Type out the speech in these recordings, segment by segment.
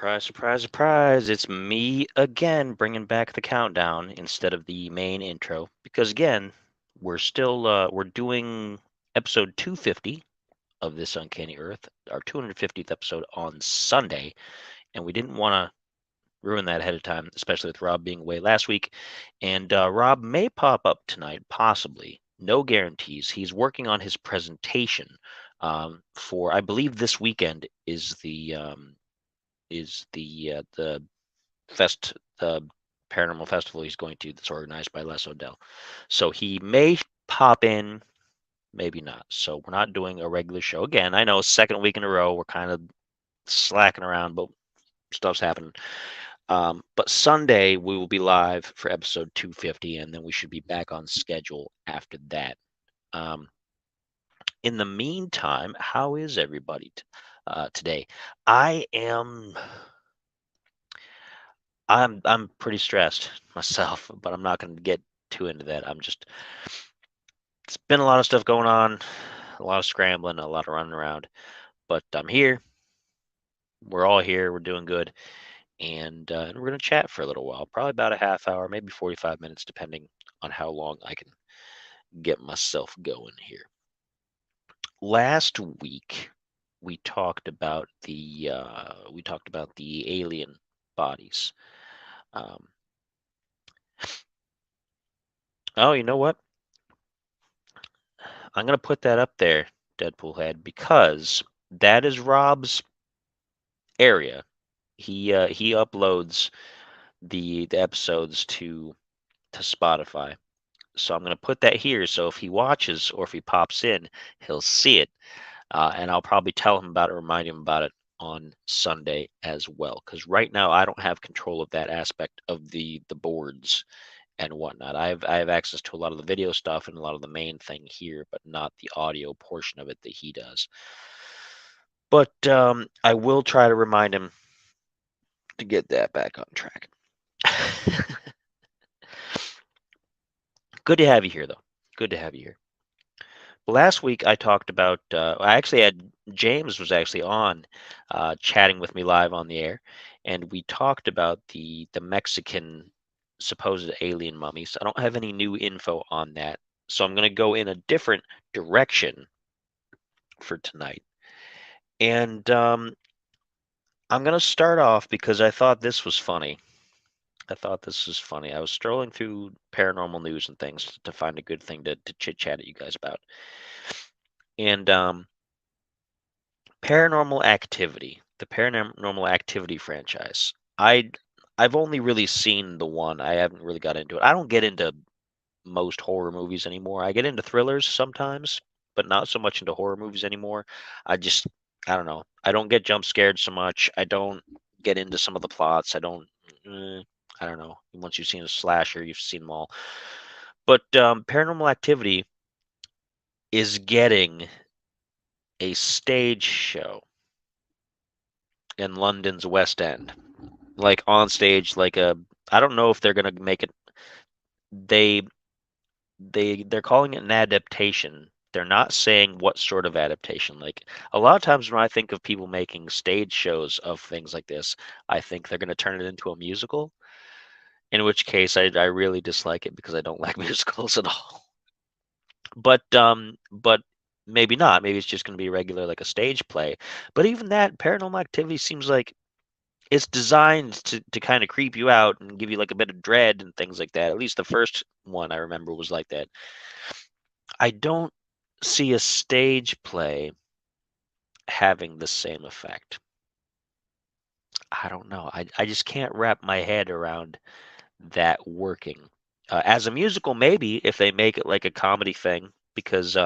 Surprise, surprise, surprise. It's me again bringing back the countdown instead of the main intro. Because again, we're doing episode 250 of This Uncanny Earth, our 250th episode on Sunday. And we didn't want to ruin that ahead of time, especially with Rob being away last week. And Rob may pop up tonight, possibly. No guarantees. He's working on his presentation for, I believe, this weekend is the fest the paranormal festival he's going to that's organized by Les Odell. So he may pop in, maybe not. So we're not doing a regular show again. I know second week in a row we're kind of slacking around, but stuff's happening. But Sunday we will be live for episode 250, and then we should be back on schedule after that. Um, in the meantime, how is everybody today? I am I'm pretty stressed myself, but I'm not going to get too into that. It's been a lot of stuff going on, a lot of scrambling, a lot of running around, but I'm here. We're all here. We're doing good, and we're going to chat for a little while, probably about a half hour, maybe 45 minutes, depending on how long I can get myself going here. Last week we talked about the alien bodies. Um, oh, you know what? I'm gonna put that up there, Deadpool head, because that is Rob's area. He uploads the episodes to Spotify. So I'm gonna put that here. So if he watches or if he pops in, he'll see it, and I'll probably tell him about it, remind him about it on Sunday as well. Because right now I don't have control of that aspect of the boards and whatnot. I have access to a lot of the video stuff and a lot of the main thing here, but not the audio portion of it that he does. But I will try to remind him to get that back on track. Good to have you here, though. Good to have you here. Last week I talked about. I actually had James was actually on, chatting with me live on the air, and we talked about the Mexican supposed alien mummies. I don't have any new info on that, so I'm going to go in a different direction for tonight. And I'm going to start off because I thought this was funny. I was strolling through paranormal news and things to find a good thing to chit chat at you guys about. And Paranormal Activity, the Paranormal Activity franchise. I've only really seen the one. I haven't really got into it. I don't get into most horror movies anymore. I get into thrillers sometimes, but not so much into horror movies anymore. I just I don't know. I don't get jump scared so much. I don't get into some of the plots. I don't know. Once you've seen a slasher, you've seen them all. But Paranormal Activity is getting a stage show in London's West End, like on stage, like a. I don't know if they're gonna make it. They they're calling it an adaptation. They're not saying what sort of adaptation. Like a lot of times when I think of people making stage shows of things like this, I think they're going to turn it into a musical. In which case, I really dislike it because I don't like musicals at all. But maybe not. Maybe it's just going to be regular, like a stage play. But even that, Paranormal Activity seems like it's designed to kind of creep you out and give you like a bit of dread and things like that. At least the first one I remember was like that. I don't see a stage play having the same effect. I don't know. I just can't wrap my head around that working. As a musical, maybe if they make it like a comedy thing, because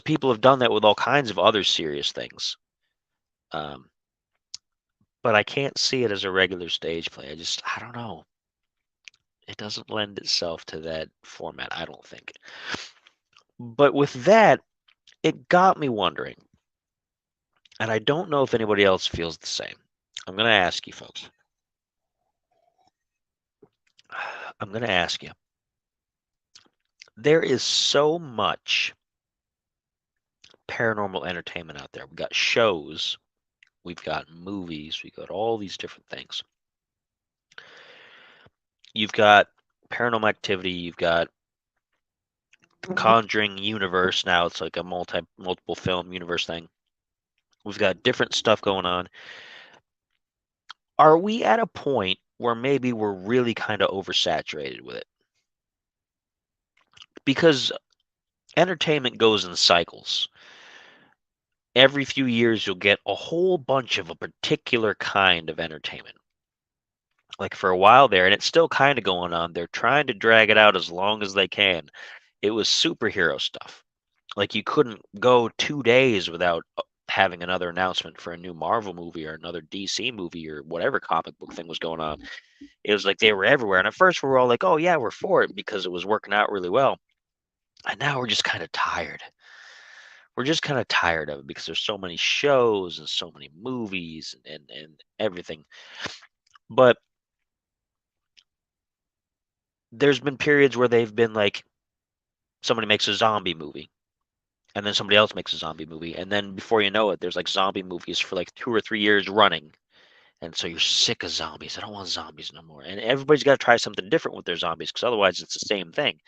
people have done that with all kinds of other serious things. Um, but I can't see it as a regular stage play. I don't know. It doesn't lend itself to that format, I don't think. But with that, it got me wondering, and I don't know if anybody else feels the same. I'm going to ask you folks. I'm going to ask you. There is so much paranormal entertainment out there. We got shows, we've got movies, we've got all these different things. You've got Paranormal Activity, you've got the Conjuring universe now. It's like a multiple film universe thing. We've got different stuff going on. Are we at a point where maybe we're really kind of oversaturated with it? Because entertainment goes in cycles. Every few years, you'll get a whole bunch of a particular kind of entertainment. Like for a while there, and it's still kind of going on. They're trying to drag it out as long as they can. It was superhero stuff. Like you couldn't go 2 days without having another announcement for a new Marvel movie or another DC movie or whatever comic book thing was going on. It was like they were everywhere. And at first we were all like, oh yeah, we're for it because it was working out really well. And now we're just kind of tired. We're just kind of tired of it because there's so many shows and so many movies and everything. But there's been periods where they've been like somebody makes a zombie movie and then somebody else makes a zombie movie and then before you know it there's like zombie movies for like 2 or 3 years running. And so you're sick of zombies. I don't want zombies no more. And everybody's got to try something different with their zombies because otherwise it's the same thing.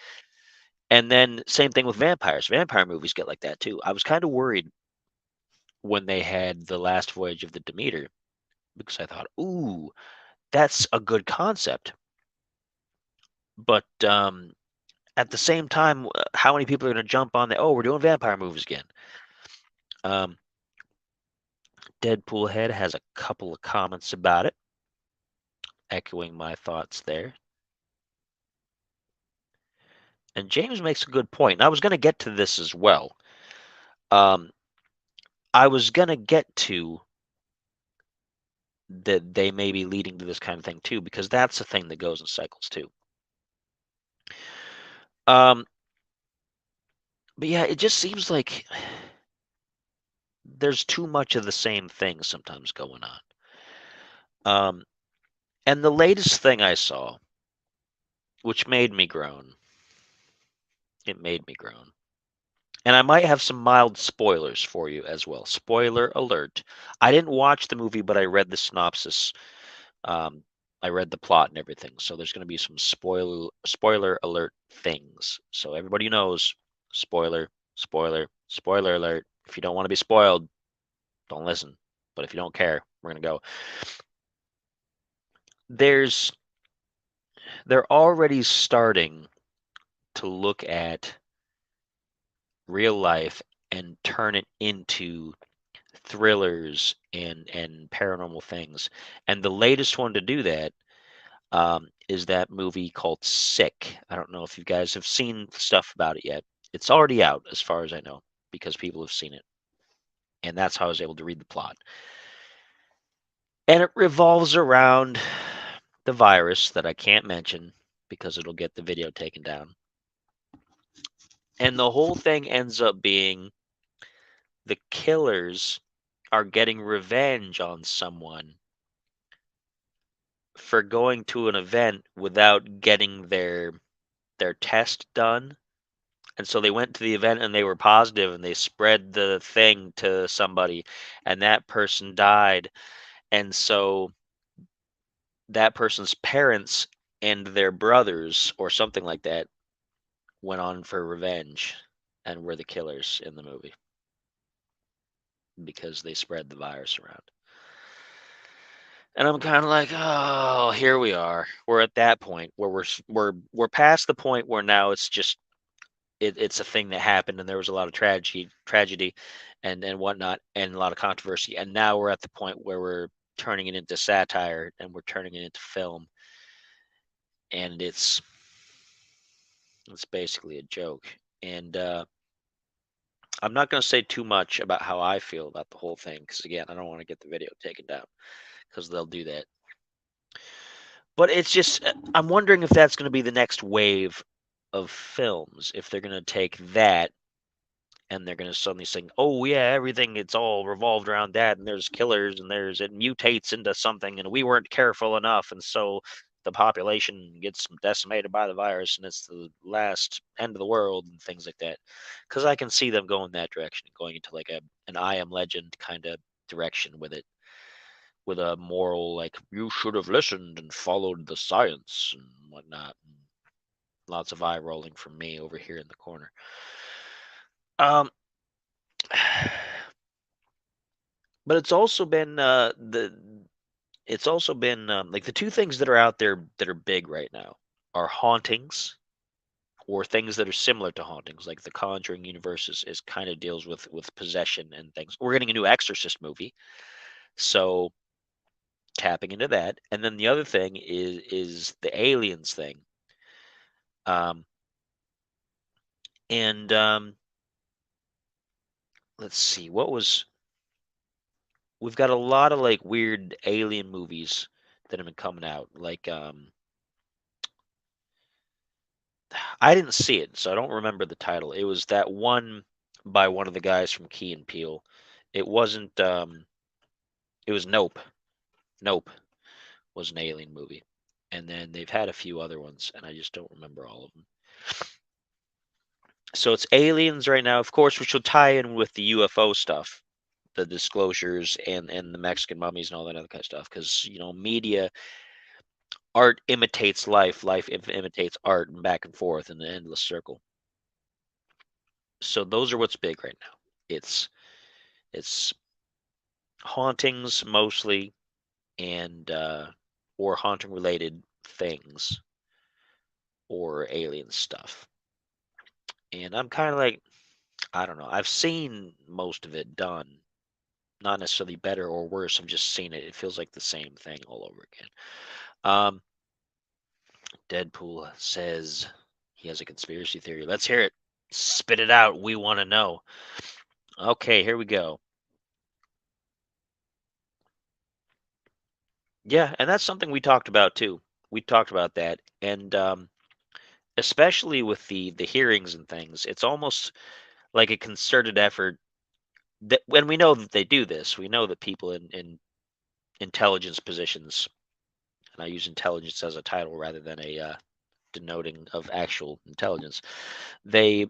And then same thing with vampires. Vampire movies get like that too. I was kind of worried when they had The Last Voyage of the Demeter because I thought, ooh, that's a good concept. But at the same time, how many people are going to jump on the, oh, we're doing vampire movies again? Um, Deadpool Head has a couple of comments about it, echoing my thoughts there. And James makes a good point. And I was going to get to this as well. Um, I was going to get to that they may be leading to this kind of thing too, because that's a thing that goes in cycles too. Um, but yeah, it just seems like there's too much of the same thing sometimes going on. And the latest thing I saw, which made me groan, it made me groan. And I might have some mild spoilers for you as well. Spoiler alert. I didn't watch the movie, but I read the synopsis. Um, I read the plot and everything. So there's going to be some spoiler alert things. So everybody knows spoiler, spoiler alert. If you don't want to be spoiled, don't listen. But if you don't care, we're going to go. There's they're already starting to look at real life and turn it into thrillers and paranormal things. And the latest one to do that is that movie called Sick. I don't know if you guys have seen stuff about it yet. It's already out, as far as I know, because people have seen it. And that's how I was able to read the plot. And it revolves around the virus that I can't mention because it'll get the video taken down. And the whole thing ends up being the killers are getting revenge on someone for going to an event without getting their test done. And so they went to the event and they were positive and they spread the thing to somebody and that person died. And so that person's parents and their brothers or something like that went on for revenge and were the killers in the movie because they spread the virus around. And I'm kind of like, oh, here we are. We're at that point where we're past the point where now it's just it's a thing that happened and there was a lot of tragedy and whatnot and a lot of controversy. And now we're at the point where we're turning it into satire and we're turning it into film. And it's basically a joke. And I'm not going to say too much about how I feel about the whole thing because again, I don't want to get the video taken down because they'll do that. But it's just I'm wondering if that's going to be the next wave of films, if they're going to take that and they're going to suddenly sing, "Oh yeah, everything it's all revolved around that and there's killers and there's it mutates into something and we weren't careful enough and so the population gets decimated by the virus and it's the last end of the world and things like that." Cuz I can see them going that direction, going into like an I Am Legend kind of direction with it. with a moral like you should have listened and followed the science and whatnot. And lots of eye rolling from me over here in the corner. Um, but it's also been it's also been like the two things that are out there that are big right now are hauntings or things that are similar to hauntings, like the Conjuring universe is kind of deals with possession and things. We're getting a new Exorcist movie, so tapping into that. And then the other thing is the aliens thing. Um, and let's see, what was we've got a lot of like weird alien movies that have been coming out. Like I didn't see it, so I don't remember the title. It was that one by one of the guys from Key and Peele. It wasn't it was Nope. Nope was an alien movie. And then they've had a few other ones and I just don't remember all of them. So it's aliens right now, of course, which will tie in with the UFO stuff, the disclosures and the Mexican mummies and all that other kind of stuff. Because media, art imitates life, life imitates art, and back and forth in an endless circle. So those are what's big right now. It's hauntings mostly, and or haunting related things or alien stuff. And I'm kind of like, I don't know. I've seen most of it done. Not necessarily better or worse. I'm just seeing it. It feels like the same thing all over again. Um, Deadpool says he has a conspiracy theory. Let's hear it. Spit it out. We want to know. Okay, here we go. Yeah, and that's something we talked about too. We talked about that, and especially with the hearings and things, it's almost like a concerted effort. That when we know that they do this, we know that people in intelligence positions, and I use intelligence as a title rather than a denoting of actual intelligence. They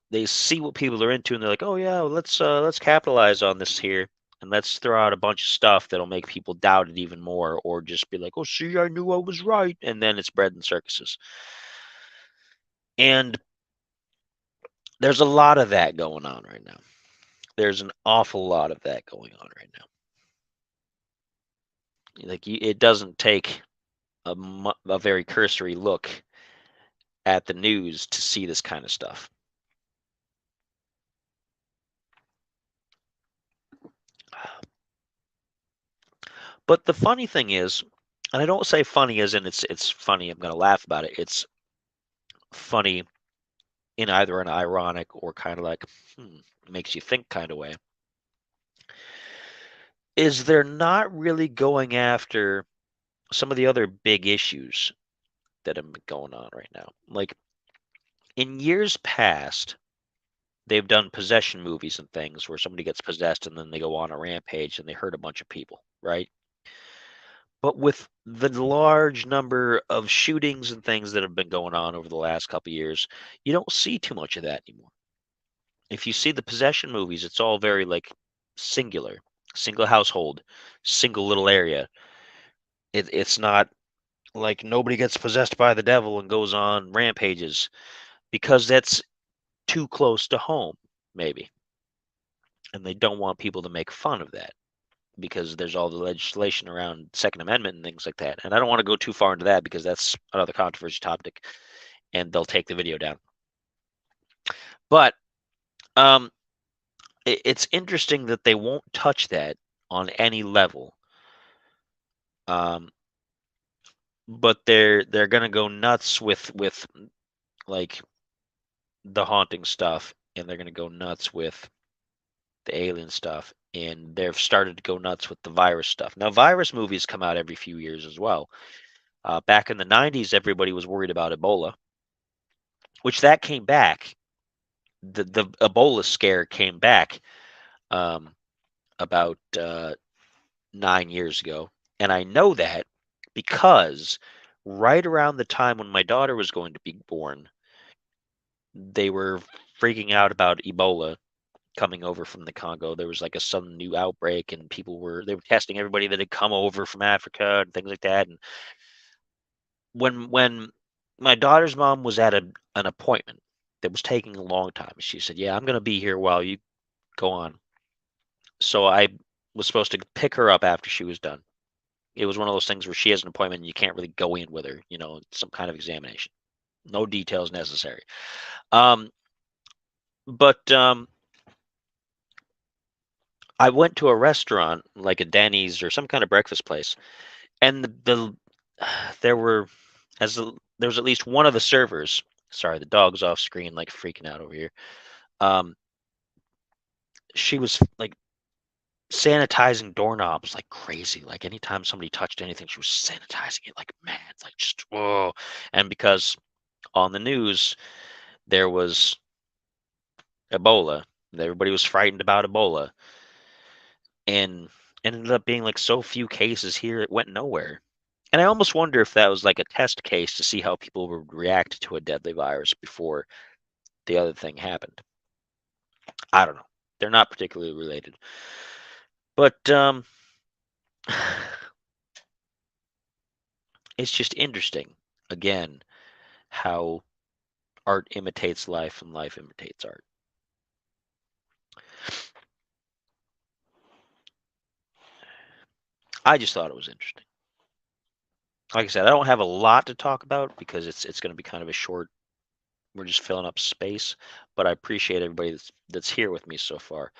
they see what people are into, and they're like, oh yeah, well, let's capitalize on this here. And let's throw out a bunch of stuff that'll make people doubt it even more, or just be like, "Oh, see, I knew I was right," and then it's bread and circuses. And there's a lot of that going on right now. There's an awful lot of that going on right now. Like it doesn't take a very cursory look at the news to see this kind of stuff. But the funny thing is, and I don't say funny as in it's funny, I'm gonna laugh about it. It's funny in either an ironic or kind of like makes you think kind of way. Is they're not really going after some of the other big issues that have been going on right now. Like in years past, they've done possession movies and things where somebody gets possessed and then they go on a rampage and they hurt a bunch of people, right? But with the large number of shootings and things that have been going on over the last couple of years, you don't see too much of that anymore. If you see the possession movies, it's all very like singular, single household, single little area. It's not like nobody gets possessed by the devil and goes on rampages because that's too close to home, maybe. And they don't want people to make fun of that because there's all the legislation around Second Amendment and things like that. And I don't want to go too far into that because that's another controversial topic and they'll take the video down. But um, it's interesting that they won't touch that on any level. Um, but they're gonna go nuts with like the haunting stuff, and they're gonna go nuts with the alien stuff, and they've started to go nuts with the virus stuff. Now, virus movies come out every few years as well. Back in the '90s, everybody was worried about Ebola, which that came back. The Ebola scare came back um, about 9 years ago, and I know that because right around the time when my daughter was going to be born, they were freaking out about Ebola coming over from the Congo. There was like a sudden new outbreak, and they were testing everybody that had come over from Africa and things like that. And when my daughter's mom was at an appointment that was taking a long time, she said, "Yeah, I'm going to be here while you go on." So I was supposed to pick her up after she was done. It was one of those things where she has an appointment and you can't really go in with her, some kind of examination. No details necessary. Um, but I went to a restaurant, like a Denny's or some kind of breakfast place, and there were there was at least one of the servers. Sorry, the dog's off screen, like freaking out over here. Um, she was like sanitizing doorknobs like crazy. Like anytime somebody touched anything, she was sanitizing it like mad. Like just whoa. And because on the news there was Ebola, and everybody was frightened about Ebola, and ended up being like so few cases here, it went nowhere. And I almost wonder if that was like a test case to see how people would react to a deadly virus before the other thing happened. I don't know. They're not particularly related. But it's just interesting, again, how art imitates life and life imitates art. I just thought it was interesting. Like I said, I don't have a lot to talk about because it's going to be kind of a short. We're just filling up space, but I appreciate everybody that's here with me so far,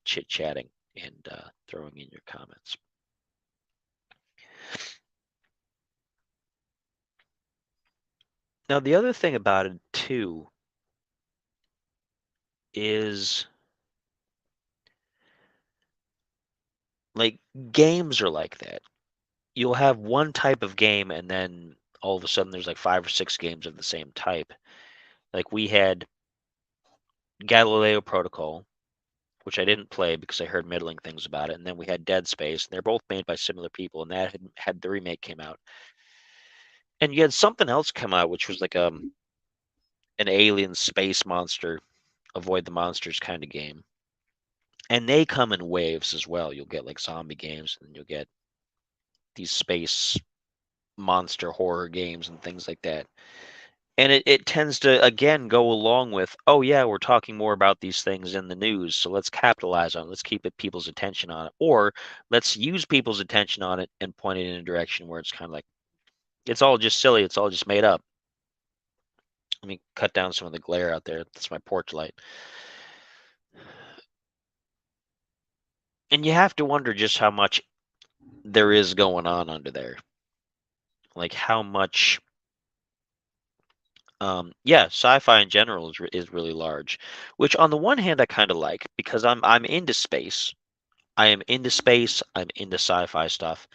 chit chatting and throwing in your comments. Now, the other thing about it too is like games are like that. You'll have one type of game, and then all of a sudden there's like 5 or 6 games of the same type. Like we had Galileo Protocol, which I didn't play because I heard middling things about it, and then we had Dead Space, and they're both made by similar people, and that had the remake came out. And you had something else come out, which was like an alien space monster, avoid the monsters kind of game. And they come in waves as well. You'll get like zombie games, and you'll get these space monster horror games and things like that. And it tends to again go along with, oh yeah, we're talking more about these things in the news, so let's capitalize on it. Let's keep people's attention on it, or let's use people's attention on it and point it in a direction where it's kind of like it's all just silly, it's all just made up. Let me cut down some of the glare out there. That's my porch light. And you have to wonder just how much there is going on under there. Like how much yeah, sci-fi in general is really large, which on the one hand I kind of like because I'm into space. I am into space. I'm into sci-fi stuff.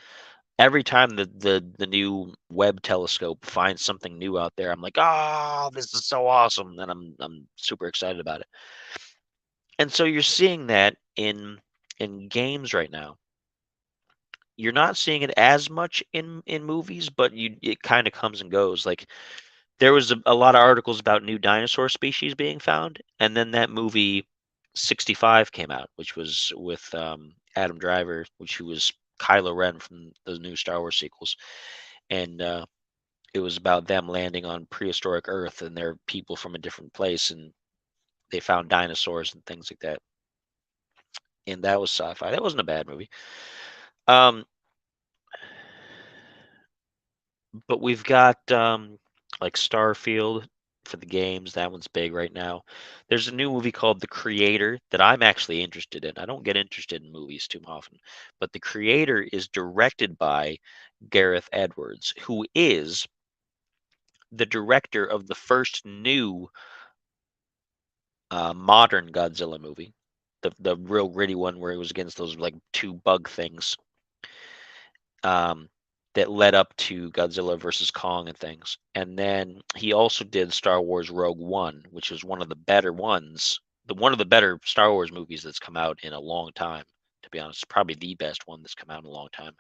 Every time the new Webb telescope finds something new out there, I'm like, oh, this is so awesome, and I'm super excited about it. And so you're seeing that in games right now. You're not seeing it as much in movies, but it kind of comes and goes. Like there was a lot of articles about new dinosaur species being found, and then that movie 65 came out, which was with Adam Driver, which was Kylo Ren from the new Star Wars sequels, and it was about them landing on prehistoric Earth, and they're people from a different place, and they found dinosaurs and things like that. And that was sci-fi. That wasn't a bad movie. Um, but we've got like Starfield for the games. That one's big right now. There's a new movie called The Creator that I'm actually interested in. I don't get interested in movies too often, but The Creator is directed by Gareth Edwards, who is the director of the first new modern Godzilla movie, the real gritty one where it was against those like 2 bug things. Um, that led up to Godzilla versus Kong and things. And then he also did Star Wars Rogue One, which was one of the better ones, one of the better Star Wars movies that's come out in a long time. To be honest, probably the best one that's come out in a long time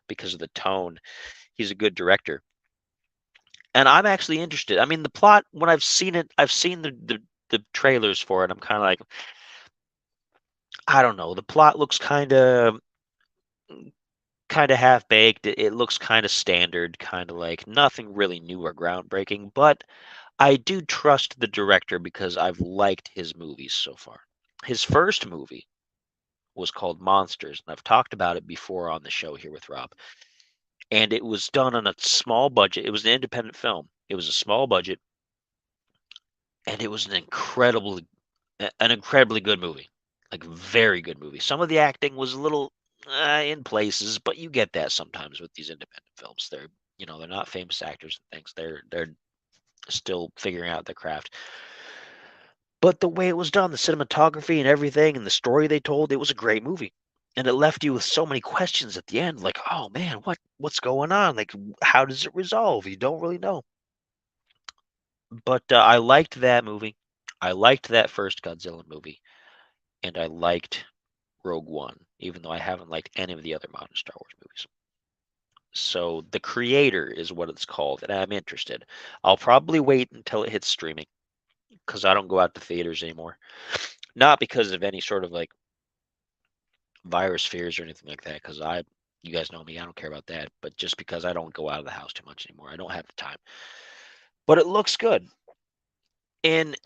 because of the tone. He's a good director, and I'm actually interested. I mean, the plot when I've seen it, I've seen the trailers for it. I'm kind of like, I don't know. The plot looks kind of half baked. It looks kind of standard, kind of like nothing really new or groundbreaking. But I do trust the director because I've liked his movies so far. His first movie was called Monsters, and I've talked about it before on the show here with Rob. And it was done on a small budget. It was an independent film. It was a small budget, and it was an incredibly good movie. Like very good movie. Some of the acting was a little in places, but you get that sometimes with these independent films. They're not famous actors and things. They're still figuring out their craft. But the way it was done, the cinematography and everything, and the story they told, it was a great movie. And it left you with so many questions at the end, like, oh man, what's going on? Like, how does it resolve? You don't really know. But I liked that movie. I liked that first Godzilla movie, and I liked Rogue One, even though I haven't liked any of the other modern Star Wars movies. So The Creator is what it's called, and I'm interested. I'll probably wait until it hits streaming because I don't go out to theaters anymore. Not because of any sort of like virus fears or anything like that, because you guys know me, I don't care about that, but just because I don't go out of the house too much anymore. I don't have the time. But it looks good. And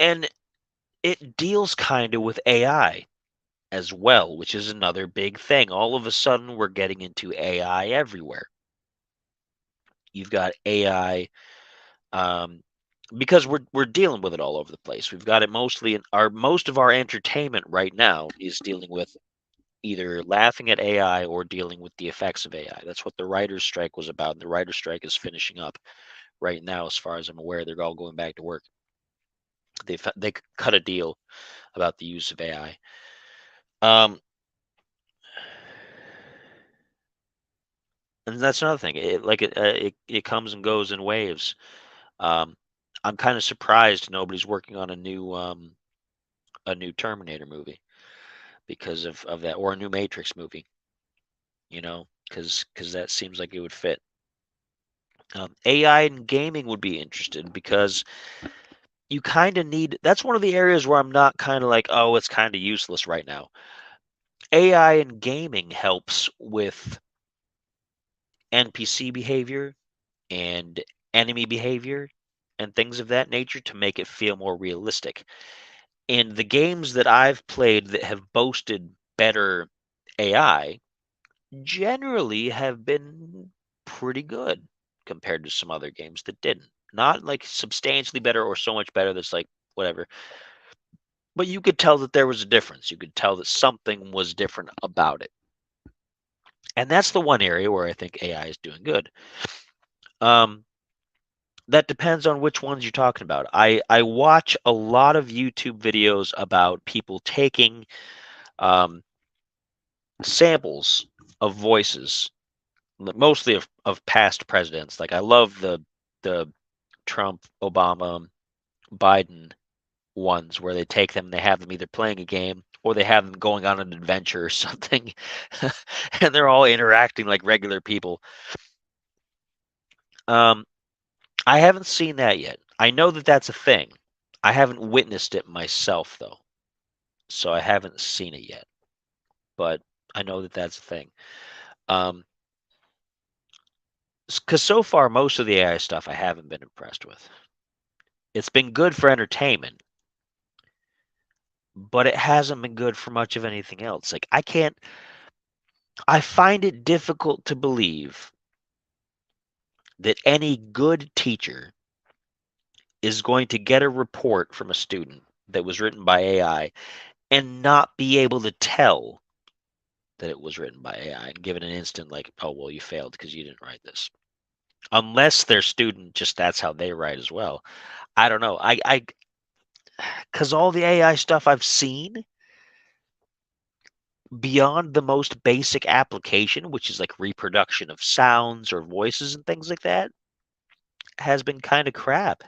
it deals kind of with AI as well, which is another big thing. All of a sudden we're getting into AI everywhere. You've got AI because we're dealing with it all over the place. We've got it mostly in our most of our entertainment right now is dealing with either laughing at AI or dealing with the effects of AI. That's what the writers' strike was about. And the writers' strike is finishing up right now, as far as I'm aware. They're all going back to work. They cut a deal about the use of AI. Um, and that's another thing. It comes and goes in waves. Um, I'm kind of surprised nobody's working on a new Terminator movie because of that, or a new Matrix movie. Because that seems like it would fit. AI and gaming would be interested because you kind of need. That's one of the areas where I'm not kind of like, oh, it's kind of useless right now. AI in gaming helps with NPC behavior and enemy behavior and things of that nature to make it feel more realistic. In the games that I've played that have boasted better AI, generally have been pretty good compared to some other games that didn't. Not like substantially better or so much better that's like whatever. But you could tell that there was a difference. You could tell that something was different about it. And that's the one area where I think AI is doing good. Um, that depends on which ones you're talking about. I watch a lot of YouTube videos about people taking um, samples of voices, mostly of past presidents. Like I love the Trump, Obama, Biden ones where they take them, they have them either playing a game or they have them going on an adventure or something, and they're all interacting like regular people. Um, I haven't seen that yet. I know that that's a thing. I haven't witnessed it myself though, so I haven't seen it yet. But I know that that's a thing. Um, because so far most of the AI stuff I haven't been impressed with. It's been good for entertainment, but it hasn't been good for much of anything else. Like I find it difficult to believe that any good teacher is going to get a report from a student that was written by AI and not be able to tell that it was written by AI and give it an instant like, oh well, you failed because you didn't write this. Unless their student just that's how they write as well. I don't know. I because all the AI stuff I've seen beyond the most basic application, which is like reproduction of sounds or voices and things like that, has been kind of crap.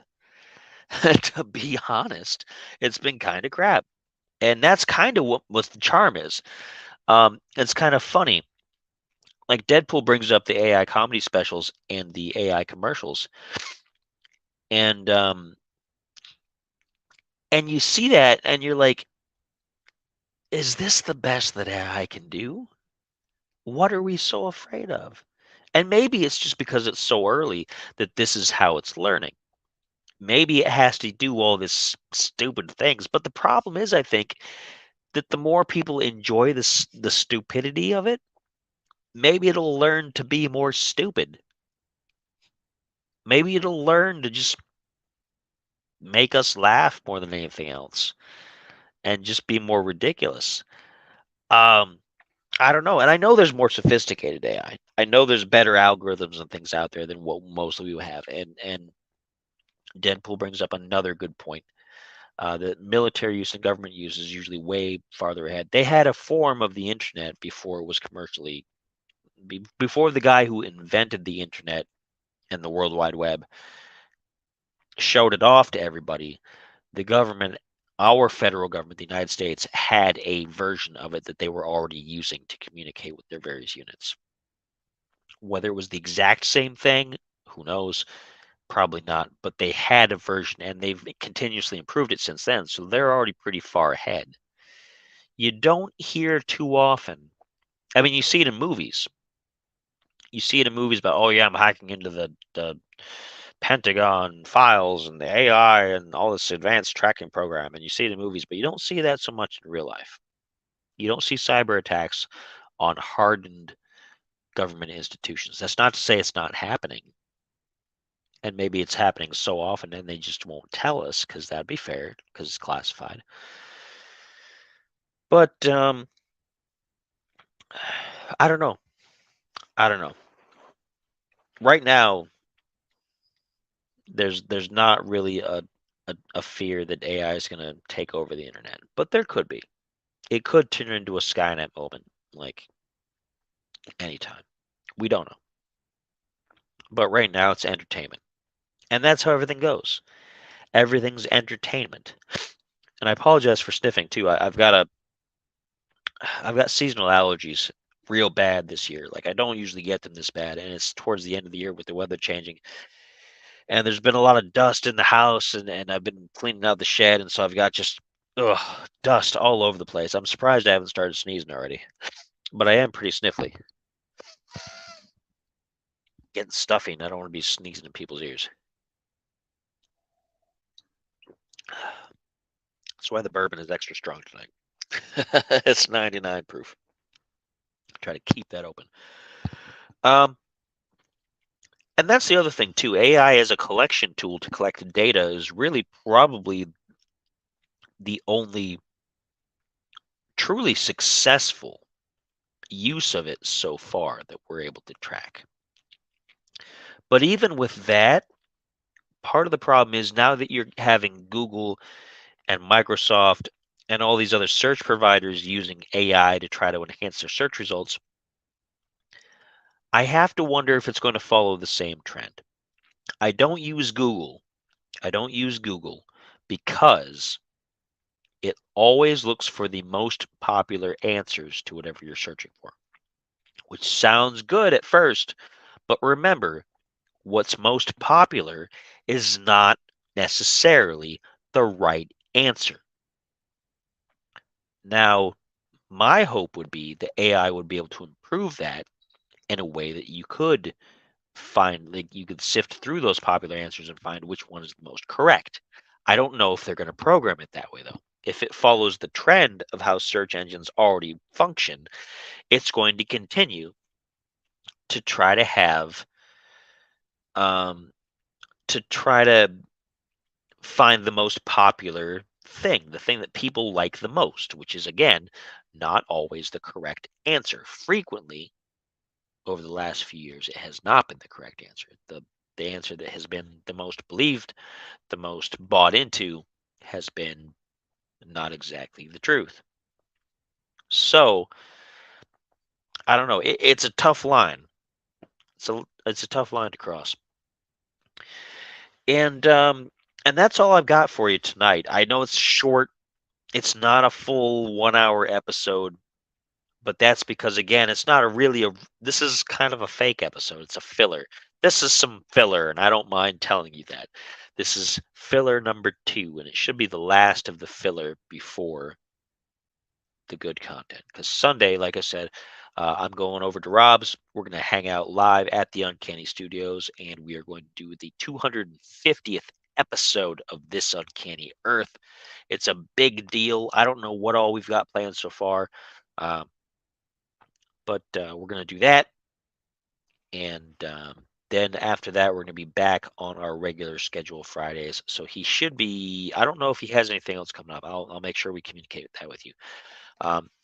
To be honest, it's been kind of crap. And that's kind of what the charm is. It's kind of funny. Like Deadpool brings up the AI comedy specials and the AI commercials, and and you see that, and you're like, is this the best that AI can do? What are we so afraid of? And maybe it's just because it's so early that this is how it's learning. Maybe it has to do all this stupid things. But the problem is, I think, that the more people enjoy the stupidity of it, maybe it'll learn to be more stupid. Maybe it'll learn to just make us laugh more than anything else and just be more ridiculous. Um, I don't know. And I know there's more sophisticated AI. I know there's better algorithms and things out there than what most of you have. And Deadpool brings up another good point. That military use and government use is usually way farther ahead. They had a form of the internet before it was commercially, before the guy who invented the internet and the World Wide Web showed it off to everybody. The government, our federal government, the United States, had a version of it that they were already using to communicate with their various units. Whether it was the exact same thing, who knows? Probably not, but they had a version and they've continuously improved it since then. So they're already pretty far ahead. You don't hear too often. I mean, you see it in movies. You see it in movies about, oh yeah, I'm hacking into the Pentagon files and the AI and all this advanced tracking program, and you see it in movies, but you don't see that so much in real life. You don't see cyber attacks on hardened government institutions. That's not to say it's not happening. And maybe it's happening so often and they just won't tell us because that'd be fair because it's classified. But I don't know. I don't know. Right now, there's not really a fear that AI is going to take over the internet, but there could be. It could turn into a Skynet moment, like anytime. We don't know. But right now, it's entertainment, and that's how everything goes. Everything's entertainment. And I apologize for sniffing too. I've got seasonal allergies real bad this year. Like I don't usually get them this bad, and it's towards the end of the year with the weather changing. And there's been a lot of dust in the house, and I've been cleaning out the shed, and so I've got just dust all over the place. I'm surprised I haven't started sneezing already, but I am pretty sniffly. Getting stuffy, and I don't want to be sneezing in people's ears. That's why the bourbon is extra strong tonight. It's 99 proof. Try to keep that open. Um, and that's the other thing too. AI as a collection tool to collect data is really probably the only truly successful use of it so far that we're able to track. But even with that, part of the problem is now that you're having Google and Microsoft and all these other search providers using AI to try to enhance their search results, I have to wonder if it's going to follow the same trend. I don't use Google. I don't use Google because it always looks for the most popular answers to whatever you're searching for, which sounds good at first, but remember, what's most popular is not necessarily the right answer. Now, my hope would be that AI would be able to improve that in a way that you could find, like, you could sift through those popular answers and find which one is the most correct. I don't know if they're going to program it that way, though. If it follows the trend of how search engines already function, it's going to continue to try to have, um, to try to find the most popular thing, the thing that people like the most, which is, again, not always the correct answer. Frequently, over the last few years, it has not been the correct answer. The answer that has been the most believed, the most bought into, has been not exactly the truth. So I don't know. It's a tough line. It's a tough line to cross. And that's all I've got for you tonight. I know it's short. It's not a full 1 hour episode, but that's because again, it's not a really a. This is kind of a fake episode. It's a filler. This is some filler, and I don't mind telling you that. This is filler number 2, and it should be the last of the filler before the good content. Because Sunday, like I said, I'm going over to Rob's. We're going to hang out live at the Uncanny Studios, and we are going to do the 250th episode of This Uncanny Earth. It's a big deal. I don't know what all we've got planned so far, uh, but we're going to do that. And then after that, we're going to be back on our regular schedule Fridays. So he should be, I don't know if he has anything else coming up. I'll make sure we communicate that with you.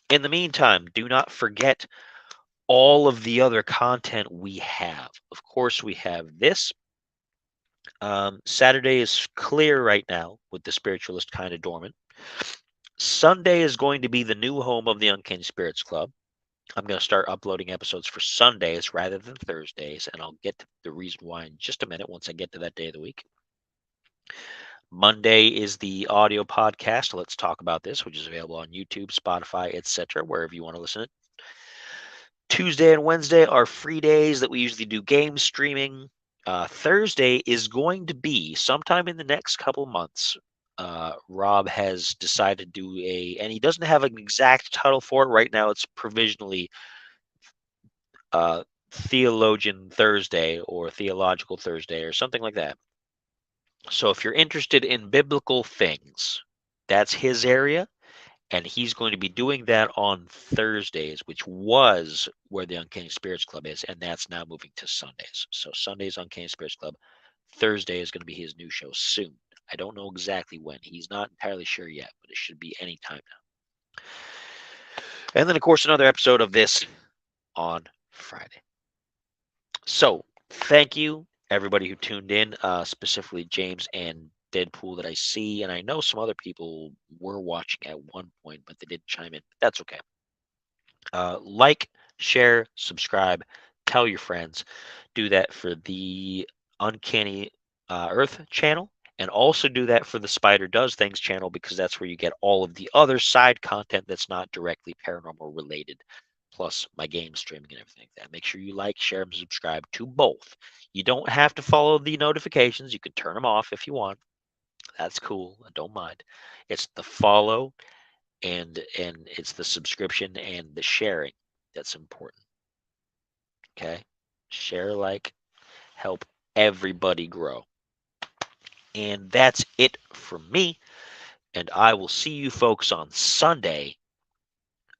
In the meantime, do not forget all of the other content we have. Of course, we have this. Saturday is clear right now with the spiritualist kind of dormant. Sunday is going to be the new home of the Uncanny Spirits Club. I'm going to start uploading episodes for Sundays rather than Thursdays, and I'll get to the reason why in just a minute once I get to that day of the week. Monday is the audio podcast, Let's Talk About This, which is available on YouTube, Spotify, etc., wherever you want to listen to it. Tuesday and Wednesday are free days that we usually do game streaming. Thursday is going to be sometime in the next couple months. Rob has decided to do and he doesn't have an exact title for it right now. It's provisionally Theologian Thursday or Theological Thursday or something like that. So if you're interested in biblical things, that's his area. And he's going to be doing that on Thursdays, which was where the Uncanny Spirits Club is, and that's now moving to Sundays. So Sundays Uncanny Spirits Club, Thursday is going to be his new show soon. I don't know exactly when. He's not entirely sure yet, but it should be any time now. And then, of course, another episode of this on Friday. So thank you, everybody who tuned in, specifically James and Deadpool that I see, and I know some other people were watching at one point, but they didn't chime in. That's okay. Like, share, subscribe, tell your friends. Do that for the Uncanny Earth channel, and also do that for the Spider Does Things channel because that's where you get all of the other side content that's not directly paranormal related, plus my game streaming and everything like that. Make sure you like, share, and subscribe to both. You don't have to follow the notifications. You can turn them off if you want. That's cool. I don't mind. It's the follow and it's the subscription and the sharing that's important. Okay? Share, like, help everybody grow. And that's it for me. And I will see you folks on Sunday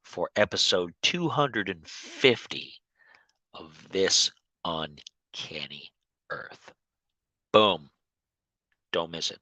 for episode 250 of This Uncanny Earth. Boom. Don't miss it.